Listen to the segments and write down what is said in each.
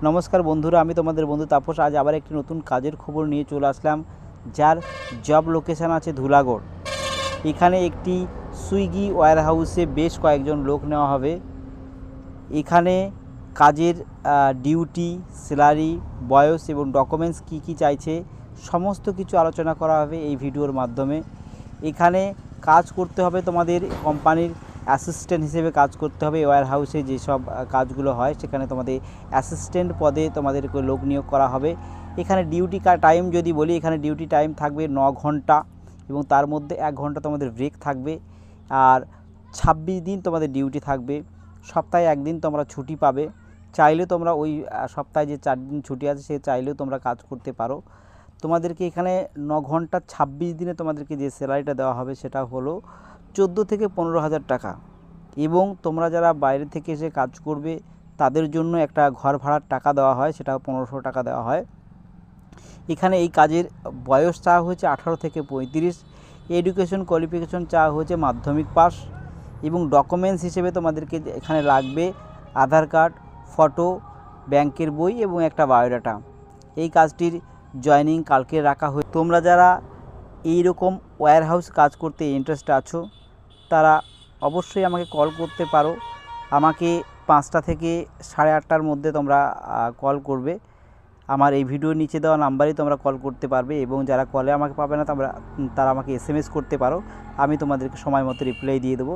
নমস্কার বন্ধুরা, আমি তোমাদের বন্ধু তাপস। আজ আবার একটি নতুন কাজের খবর নিয়ে চলে আসলাম, যার জব লোকেশান আছে ধুলাগড়। এখানে একটি সুইগি ওয়্যারহাউসে বেশ কয়েকজন লোক নেওয়া হবে। এখানে কাজের ডিউটি, স্যালারি, বয়স এবং ডকুমেন্টস কী কী চাইছে সমস্ত কিছু আলোচনা করা হবে এই ভিডিওর মাধ্যমে। এখানে কাজ করতে হবে তোমাদের কোম্পানির অ্যাসিস্ট্যান্ট হিসেবে কাজ করতে হবে। ওয়্যারহাউসে যেসব কাজগুলো হয় সেখানে তোমাদের অ্যাসিস্ট্যান্ট পদে তোমাদেরকে লোক নিয়োগ করা হবে। এখানে ডিউটি টাইম যদি বলি, এখানে ডিউটি টাইম থাকবে 9 ঘন্টা এবং তার মধ্যে 1 ঘন্টা তোমাদের ব্রেক থাকবে। আর 26 দিন তোমাদের ডিউটি থাকবে। সপ্তাহে 1 দিন তোমরা ছুটি পাবে। চাইলে তোমরা ওই সপ্তাহে যে 4 দিন ছুটি আছে সে চাইলেও তোমরা কাজ করতে পারো। তোমাদেরকে এখানে 9 ঘন্টা 26 দিনে তোমাদেরকে যে স্যালারিটা দেওয়া হবে সেটা হলো 14 থেকে 15,000 টাকা। এবং তোমরা যারা বাইরে থেকে এসে কাজ করবে তাদের জন্য একটা ঘর ভাড়ার টাকা দেওয়া হয়, সেটা 1500 টাকা দেওয়া হয়। এখানে এই কাজের বয়স চাওয়া হয়েছে 18 থেকে 35। এডুকেশন কোয়ালিফিকেশন চাওয়া হয়েছে মাধ্যমিক পাস। এবং ডকুমেন্টস হিসেবে তোমাদেরকে এখানে লাগবে আধার কার্ড, ফটো, ব্যাংকের বই এবং একটা বায়োডাটা। এই কাজটির জয়েনিং কালকে রাখা হয়ে। তোমরা যারা এই রকম ওয়্যারহাউস কাজ করতে ইন্টারেস্ট আছো তারা অবশ্যই আমাকে কল করতে পারো। আমাকে 5টা থেকে 8:30টার মধ্যে তোমরা কল করবে। আমার এই ভিডিওর নিচে দেওয়া নাম্বারেই তোমরা কল করতে পারবে। এবং যারা কলে আমাকে পাবে না তারা আমাকে SMS করতে পারো, আমি তোমাদেরকে সময় মতো রিপ্লাই দিয়ে দেবো।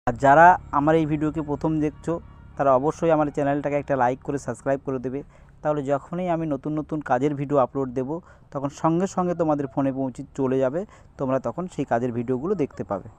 আর যারা আমার এই ভিডিওকে প্রথম দেখছো তারা অবশ্যই আমার চ্যানেলটাকে একটা লাইক করে সাবস্ক্রাইব করে দেবে। তাহলে যখনই আমি নতুন নতুন কাজের ভিডিও আপলোড দেব তখন সঙ্গে সঙ্গে তোমাদের ফোনে চলে যাবে, তোমরা তখন সেই কাজের ভিডিওগুলো দেখতে পাবে।